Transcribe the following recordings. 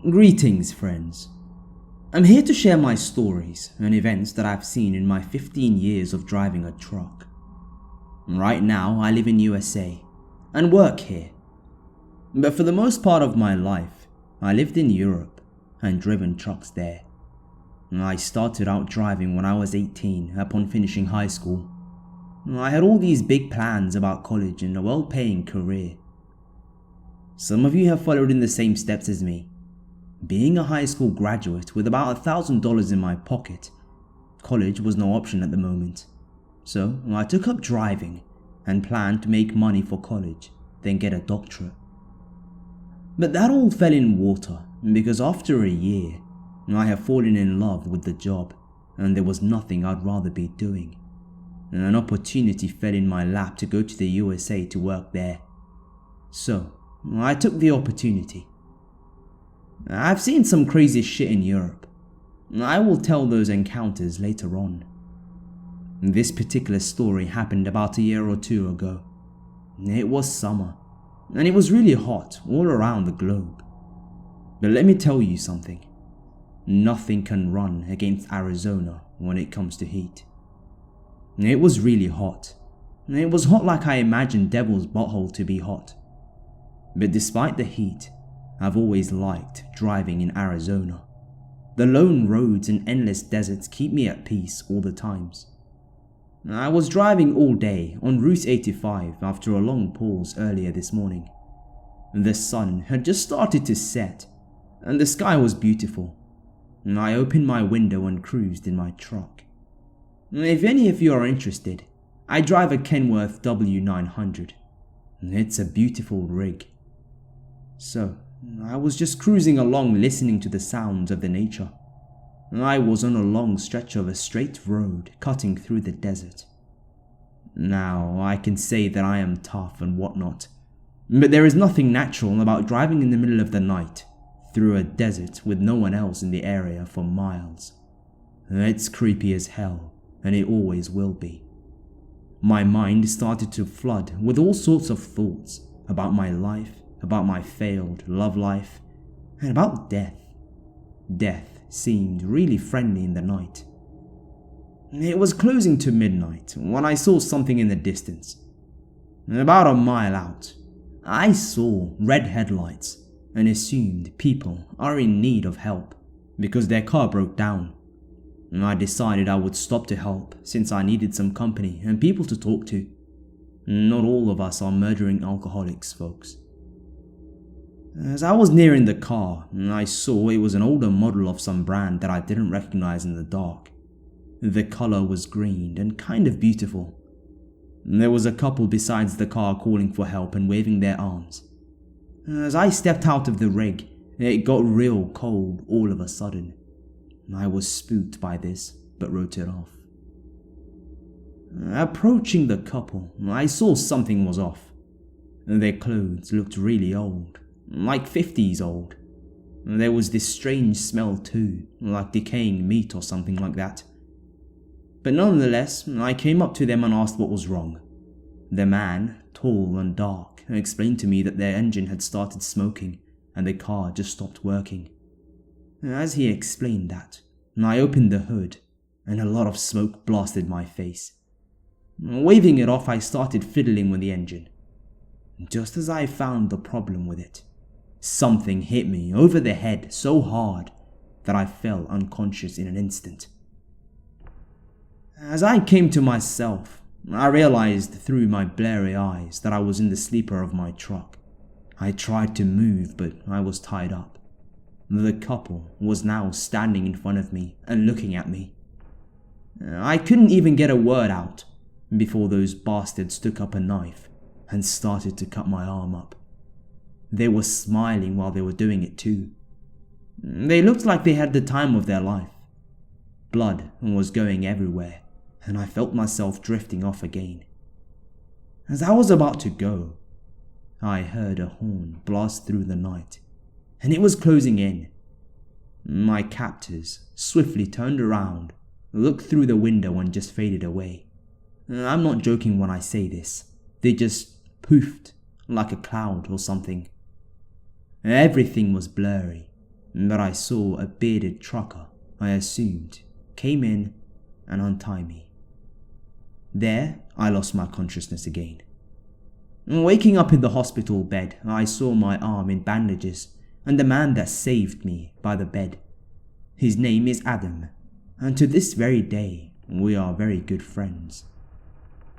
Greetings, friends. I'm here to share my stories and events that I've seen in my 15 years of driving a truck. Right now, I live in USA and work here. But for the most part of my life, I lived in Europe and driven trucks there. I started out driving when I was 18 upon finishing high school. I had all these big plans about college and a well-paying career. Some of you have followed in the same steps as me. Being a high school graduate with about $1,000 in my pocket, college was no option at the moment. So I took up driving and planned to make money for college, then get a doctorate. But that all fell in water because after a year, I have fallen in love with the job and there was nothing I'd rather be doing. An opportunity fell in my lap to go to the USA to work there. So I took the opportunity. I've seen some crazy shit in Europe. I will tell those encounters later on. This particular story happened about a year or two ago. It was summer, and it was really hot all around the globe. But let me tell you something. Nothing can run against Arizona when it comes to heat. It was really hot. It was hot like I imagined Devil's Butthole to be hot. But despite the heat, I've always liked driving in Arizona. The lone roads and endless deserts keep me at peace all the times. I was driving all day on Route 85 after a long pause earlier this morning. The sun had just started to set and the sky was beautiful. I opened my window and cruised in my truck. If any of you are interested, I drive a Kenworth W900. It's a beautiful rig. So, I was just cruising along listening to the sounds of the nature. I was on a long stretch of a straight road cutting through the desert. Now, I can say that I am tough and whatnot, but there is nothing natural about driving in the middle of the night through a desert with no one else in the area for miles. It's creepy as hell, and it always will be. My mind started to flood with all sorts of thoughts about my life, about my failed love life, and about death. Death seemed really friendly in the night. It was closing to midnight when I saw something in the distance. About a mile out, I saw red headlights and assumed people are in need of help because their car broke down. I decided I would stop to help since I needed some company and people to talk to. Not all of us are murdering alcoholics, folks. As I was nearing the car, I saw it was an older model of some brand that I didn't recognize in the dark. The color was green and kind of beautiful. There was a couple besides the car calling for help and waving their arms. As I stepped out of the rig, it got real cold all of a sudden. I was spooked by this, but wrote it off. Approaching the couple, I saw something was off. Their clothes looked really old. Like 50s old. There was this strange smell too, like decaying meat or something like that. But nonetheless, I came up to them and asked what was wrong. The man, tall and dark, explained to me that their engine had started smoking and the car just stopped working. As he explained that, I opened the hood and a lot of smoke blasted my face. Waving it off, I started fiddling with the engine. Just as I found the problem with it, something hit me over the head so hard that I fell unconscious in an instant. As I came to myself, I realized through my blurry eyes that I was in the sleeper of my truck. I tried to move, but I was tied up. The couple was now standing in front of me and looking at me. I couldn't even get a word out before those bastards took up a knife and started to cut my arm up. They were smiling while they were doing it too. They looked like they had the time of their life. Blood was going everywhere, and I felt myself drifting off again. As I was about to go, I heard a horn blast through the night, and it was closing in. My captors swiftly turned around, looked through the window and just faded away. I'm not joking when I say this. They just poofed like a cloud or something. Everything was blurry, but I saw a bearded trucker, I assumed, came in and untied me. There, I lost my consciousness again. Waking up in the hospital bed, I saw my arm in bandages and the man that saved me by the bed. His name is Adam, and to this very day, we are very good friends.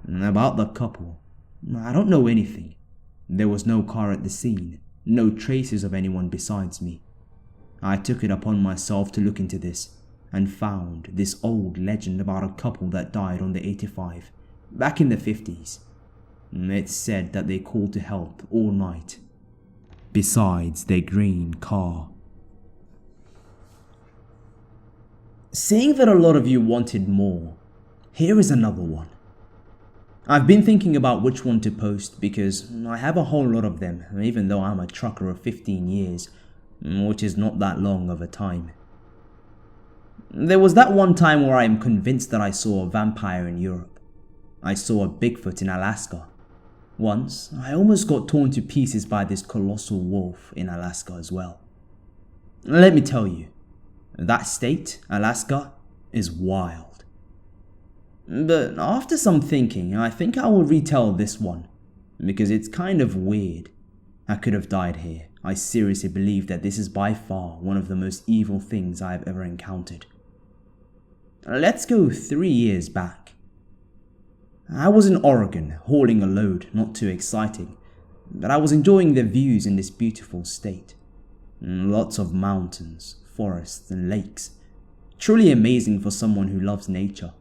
About the couple, I don't know anything. There was no car at the scene, no traces of anyone besides me. I took it upon myself to look into this, and found this old legend about a couple that died on the 85, back in the 50s. It's said that they called to help all night, besides their green car. Seeing that a lot of you wanted more, here is another one. I've been thinking about which one to post because I have a whole lot of them, even though I'm a trucker of 15 years, which is not that long of a time. There was that one time where I am convinced that I saw a vampire in Europe. I saw a Bigfoot in Alaska. Once, I almost got torn to pieces by this colossal wolf in Alaska as well. Let me tell you, that state, Alaska, is wild. But after some thinking, I think I will retell this one, because it's kind of weird. I could have died here. I seriously believe that this is by far one of the most evil things I have ever encountered. Let's go 3 years back. I was in Oregon, hauling a load, not too exciting, but I was enjoying the views in this beautiful state. Lots of mountains, forests and lakes. Truly amazing for someone who loves nature.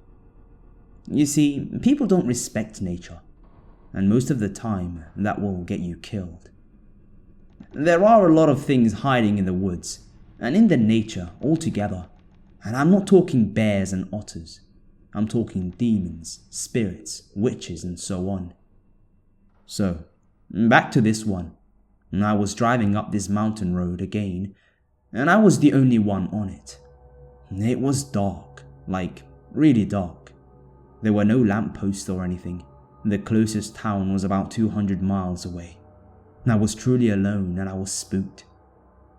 You see, people don't respect nature, and most of the time that will get you killed. There are a lot of things hiding in the woods, and in the nature altogether, and I'm not talking bears and otters. I'm talking demons, spirits, witches and so on. So, back to this one. I was driving up this mountain road again, and I was the only one on it. It was dark, like really dark. There were no lampposts or anything. The closest town was about 200 miles away. I was truly alone and I was spooked.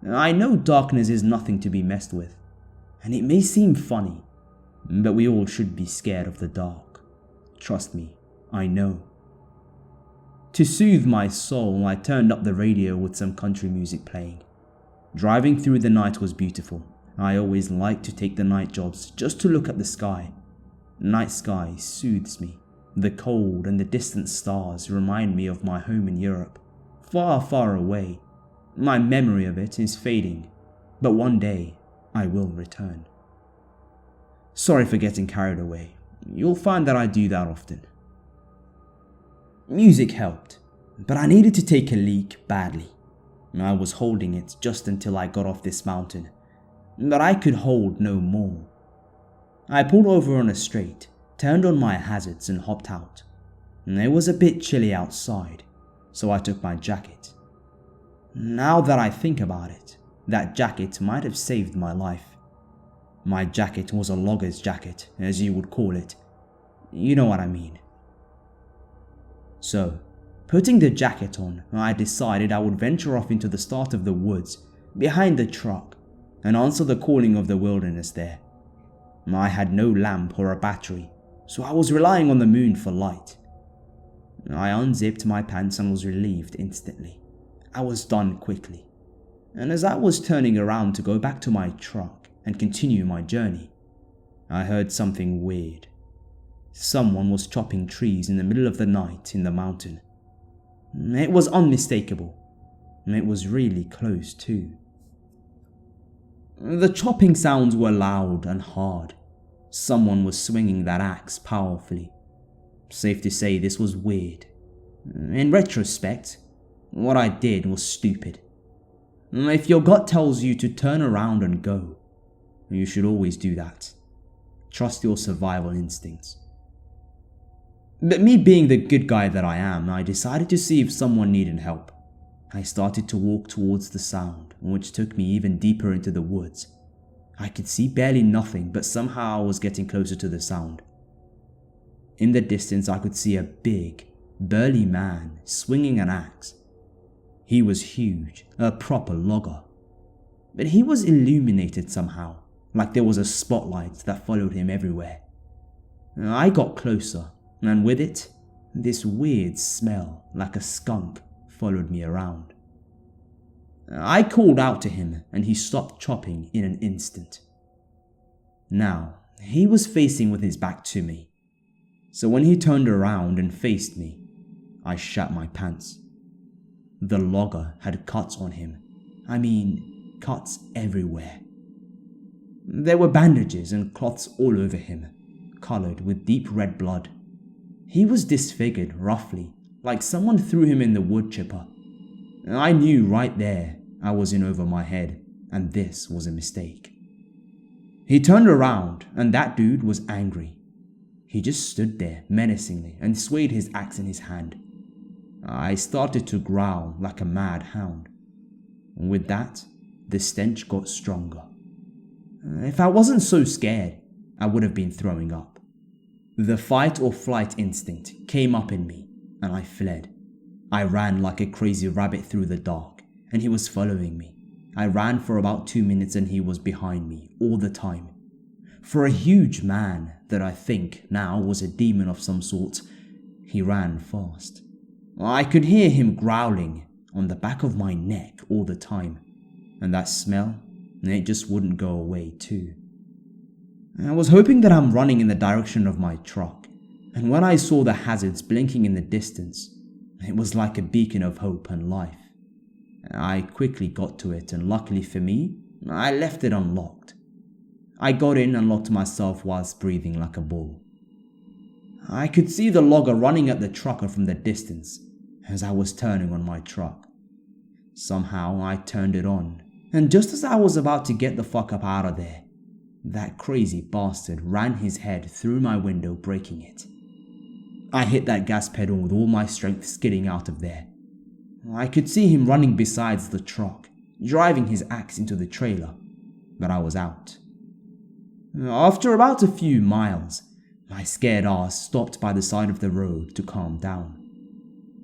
I know darkness is nothing to be messed with, and it may seem funny, but we all should be scared of the dark. Trust me, I know. To soothe my soul, I turned up the radio with some country music playing. Driving through the night was beautiful. I always like to take the night jobs just to look at the sky. Night sky soothes me. The cold and the distant stars remind me of my home in Europe, far, far away. My memory of it is fading, but one day I will return. Sorry for getting carried away. You'll find that I do that often. Music helped, but I needed to take a leak badly. I was holding it just until I got off this mountain, but I could hold no more. I pulled over on a straight, turned on my hazards and hopped out. It was a bit chilly outside, so I took my jacket. Now that I think about it, that jacket might have saved my life. My jacket was a logger's jacket, as you would call it. You know what I mean. So, putting the jacket on, I decided I would venture off into the start of the woods, behind the truck, and answer the calling of the wilderness there. I had no lamp or a battery, so I was relying on the moon for light. I unzipped my pants and was relieved instantly. I was done quickly, and as I was turning around to go back to my truck and continue my journey, I heard something weird. Someone was chopping trees in the middle of the night in the mountain. It was unmistakable. It was really close too. The chopping sounds were loud and hard. Someone was swinging that axe powerfully. Safe to say this was weird. In retrospect, what I did was stupid. If your gut tells you to turn around and go, you should always do that. Trust your survival instincts. But me being the good guy that I am, I decided to see if someone needed help. I started to walk towards the sound, which took me even deeper into the woods. I could see barely nothing, but somehow I was getting closer to the sound. In the distance, I could see a big, burly man swinging an axe. He was huge, a proper logger. but he was illuminated somehow, like there was a spotlight that followed him everywhere. I got closer, and with it, this weird smell like a skunk followed me around. I called out to him and he stopped chopping in an instant. Now, he was facing with his back to me, so when he turned around and faced me, I shat my pants. The logger had cuts on him. I mean, cuts everywhere. There were bandages and cloths all over him, coloured with deep red blood. He was disfigured roughly, like someone threw him in the wood chipper. I knew right there I was in over my head, and this was a mistake. He turned around, and that dude was angry. He just stood there menacingly and swayed his axe in his hand. I started to growl like a mad hound. With that, the stench got stronger. If I wasn't so scared, I would have been throwing up. The fight or flight instinct came up in me, and I fled. I ran like a crazy rabbit through the dark, and he was following me. I ran for about 2 minutes and he was behind me all the time. For a huge man that I think now was a demon of some sort, he ran fast. I could hear him growling on the back of my neck all the time, and that smell, it just wouldn't go away too. I was hoping that I'm running in the direction of my truck, and when I saw the hazards blinking in the distance, it was like a beacon of hope and life. I quickly got to it, and luckily for me, I left it unlocked. I got in and locked myself whilst breathing like a bull. I could see the logger running at the trucker from the distance as I was turning on my truck. Somehow I turned it on, and just as I was about to get the fuck up out of there, that crazy bastard ran his head through my window, breaking it. I hit that gas pedal with all my strength, skidding out of there. I could see him running besides the truck, driving his axe into the trailer, but I was out. After about a few miles, my scared ass stopped by the side of the road to calm down.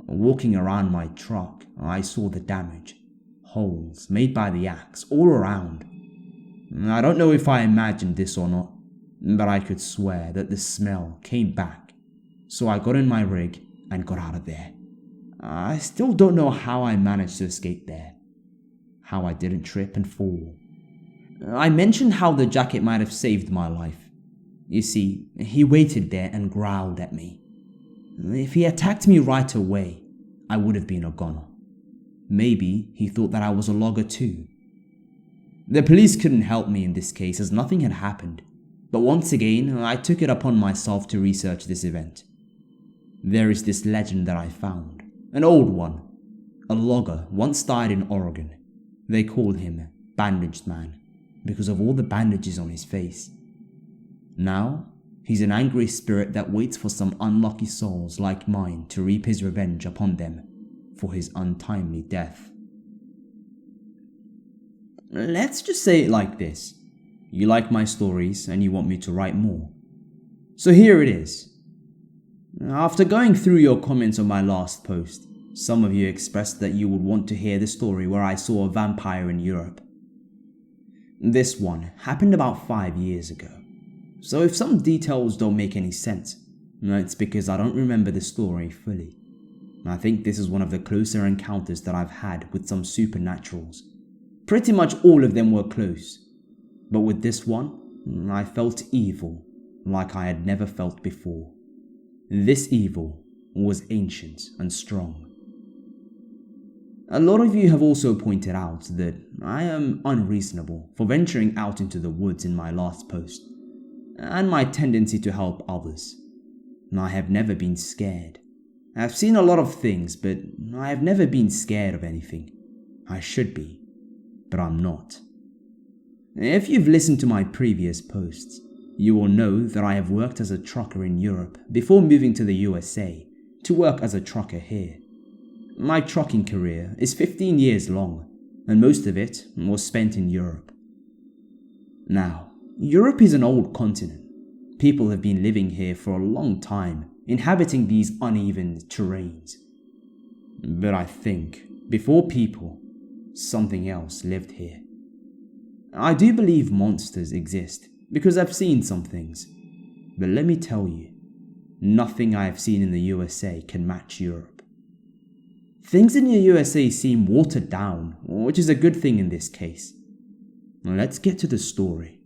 Walking around my truck, I saw the damage, holes made by the axe all around. I don't know if I imagined this or not, but I could swear that the smell came back, so I got in my rig and got out of there. I still don't know how I managed to escape there, how I didn't trip and fall. I mentioned how the jacket might have saved my life. You see, he waited there and growled at me. If he attacked me right away, I would have been a goner. Maybe he thought that I was a logger too. The police couldn't help me in this case as nothing had happened, but once again I took it upon myself to research this event. There is this legend that I found, an old one. A logger once died in Oregon. They called him Bandaged Man because of all the bandages on his face. Now, he's an angry spirit that waits for some unlucky souls like mine to reap his revenge upon them for his untimely death. Let's just say it like this. You like my stories and you want me to write more. So here it is. After going through your comments on my last post, some of you expressed that you would want to hear the story where I saw a vampire in Europe. This one happened about 5 years ago, so if some details don't make any sense, it's because I don't remember the story fully. I think this is one of the closer encounters that I've had with some supernaturals. Pretty much all of them were close, but with this one, I felt evil like I had never felt before. This evil was ancient and strong. A lot of you have also pointed out that I am unreasonable for venturing out into the woods in my last post, and my tendency to help others. I have never been scared. I've seen a lot of things, but I have never been scared of anything. I should be, but I'm not. If you've listened to my previous posts, you will know that I have worked as a trucker in Europe before moving to the USA to work as a trucker here. My trucking career is 15 years long, and most of it was spent in Europe. Now, Europe is an old continent. People have been living here for a long time, inhabiting these uneven terrains. But I think, before people, something else lived here. I do believe monsters exist because I've seen some things, but let me tell you, nothing I have seen in the USA can match Europe. Things in the USA seem watered down, which is a good thing in this case. Let's get to the story.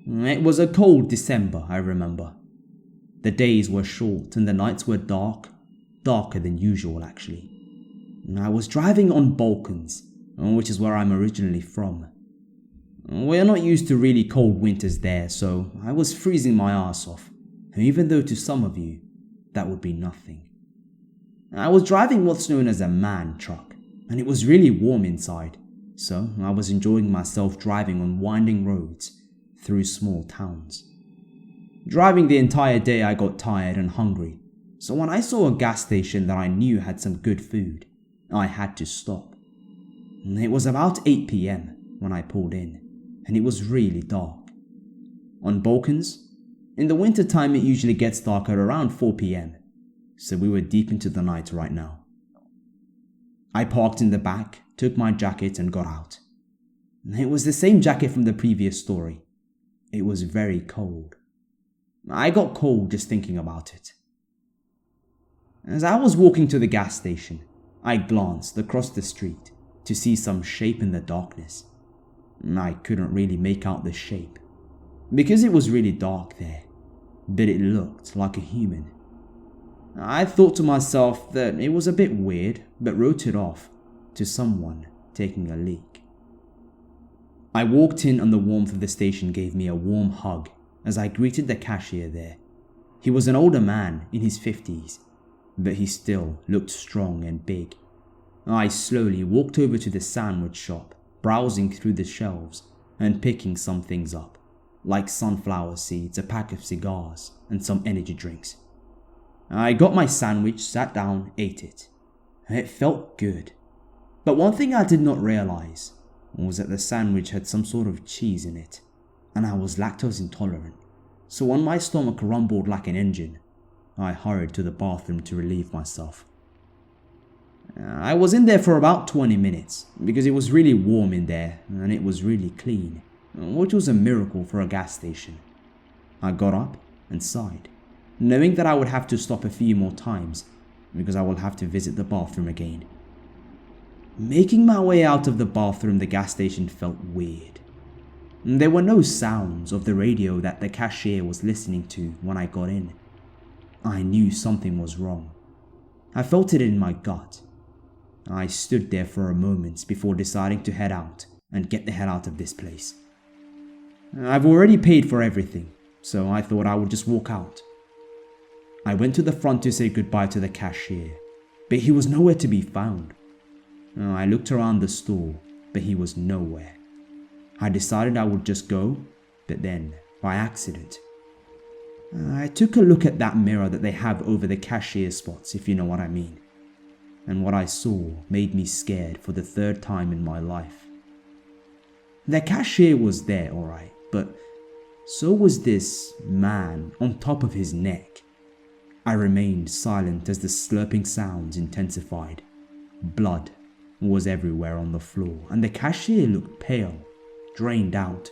It was a cold December, I remember. The days were short and the nights were darker than usual actually. I was driving on Balkans, which is where I'm originally from. We're not used to really cold winters there, so I was freezing my ass off, even though to some of you, that would be nothing. I was driving what's known as a MAN truck, and it was really warm inside, so I was enjoying myself driving on winding roads through small towns. Driving the entire day I got tired and hungry, so when I saw a gas station that I knew had some good food, I had to stop. It was about 8 PM when I pulled in, and it was really dark. On Balkans, in the winter time it usually gets dark at around 4 PM, so we were deep into the night right now. I parked in the back, took my jacket and got out. It was the same jacket from the previous story. It was very cold. I got cold just thinking about it. As I was walking to the gas station, I glanced across the street to see some shape in the darkness. I couldn't really make out the shape, because it was really dark there, but it looked like a human. I thought to myself that it was a bit weird, but wrote it off to someone taking a leak. I walked in and the warmth of the station gave me a warm hug as I greeted the cashier there. He was an older man in his 50s, but he still looked strong and big. I slowly walked over to the sandwich shop, browsing through the shelves and picking some things up, like sunflower seeds, a pack of cigars, and some energy drinks. I got my sandwich, sat down, ate it. It felt good. But one thing I did not realize was that the sandwich had some sort of cheese in it, and I was lactose intolerant, so when my stomach rumbled like an engine, I hurried to the bathroom to relieve myself. I was in there for about 20 minutes because it was really warm in there and it was really clean, which was a miracle for a gas station. I got up and sighed, knowing that I would have to stop a few more times because I will have to visit the bathroom again. Making my way out of the bathroom, the gas station felt weird. There were no sounds of the radio that the cashier was listening to when I got in. I knew something was wrong. I felt it in my gut. I stood there for a moment before deciding to head out and get the hell out of this place. I've already paid for everything, so I thought I would just walk out. I went to the front to say goodbye to the cashier, but he was nowhere to be found. I looked around the store, but he was nowhere. I decided I would just go, but then, by accident, I took a look at that mirror that they have over the cashier spots, if you know what I mean. And what I saw made me scared for the third time in my life. The cashier was there, alright, but so was this man on top of his neck. I remained silent as the slurping sounds intensified. Blood was everywhere on the floor, and the cashier looked pale, drained out.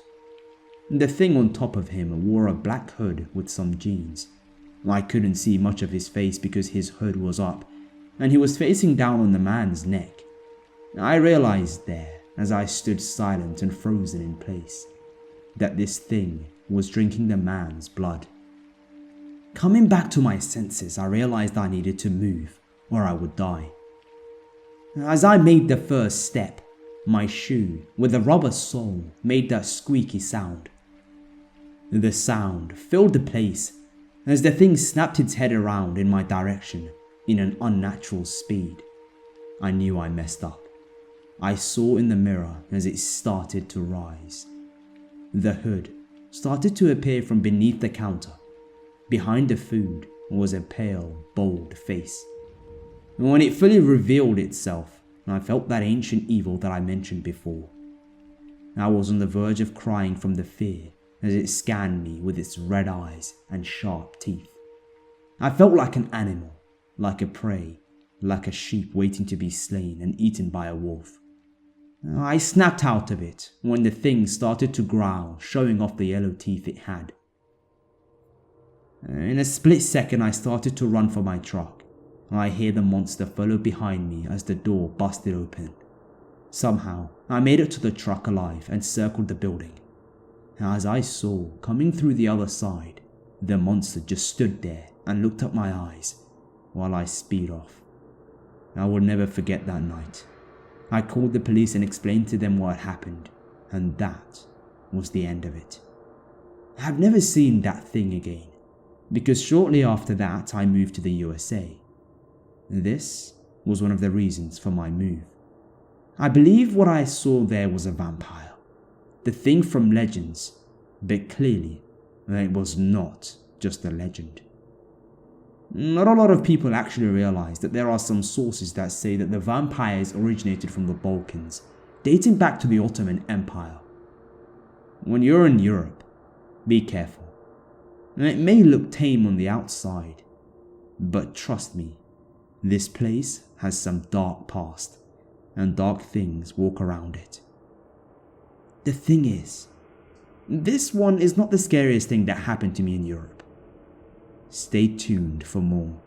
The thing on top of him wore a black hood with some jeans. I couldn't see much of his face because his hood was up, and he was facing down on the man's neck. I realized there, as I stood silent and frozen in place, that this thing was drinking the man's blood. Coming back to my senses, I realized I needed to move, or I would die. As I made the first step, my shoe with a rubber sole made that squeaky sound. The sound filled the place as the thing snapped its head around in my direction in an unnatural speed. I knew I messed up. I saw in the mirror as it started to rise. The hood started to appear from beneath the counter. Behind the food was a pale, bold face. When it fully revealed itself, I felt that ancient evil that I mentioned before. I was on the verge of crying from the fear as it scanned me with its red eyes and sharp teeth. I felt like an animal, like a prey, like a sheep waiting to be slain and eaten by a wolf. I snapped out of it when the thing started to growl, showing off the yellow teeth it had. In a split second, I started to run for my truck. I hear the monster follow behind me as the door busted open. Somehow, I made it to the truck alive and circled the building. As I saw, coming through the other side, the monster just stood there and looked at my eyes while I sped off. I will never forget that night. I called the police and explained to them what had happened, and that was the end of it. I've never seen that thing again, because shortly after that I moved to the USA. This was one of the reasons for my move. I believe what I saw there was a vampire, the thing from legends, but clearly it was not just a legend. Not a lot of people actually realize that there are some sources that say that the vampires originated from the Balkans, dating back to the Ottoman Empire. When you're in Europe, be careful. It may look tame on the outside, but trust me, this place has some dark past, and dark things walk around it. The thing is, this one is not the scariest thing that happened to me in Europe. Stay tuned for more.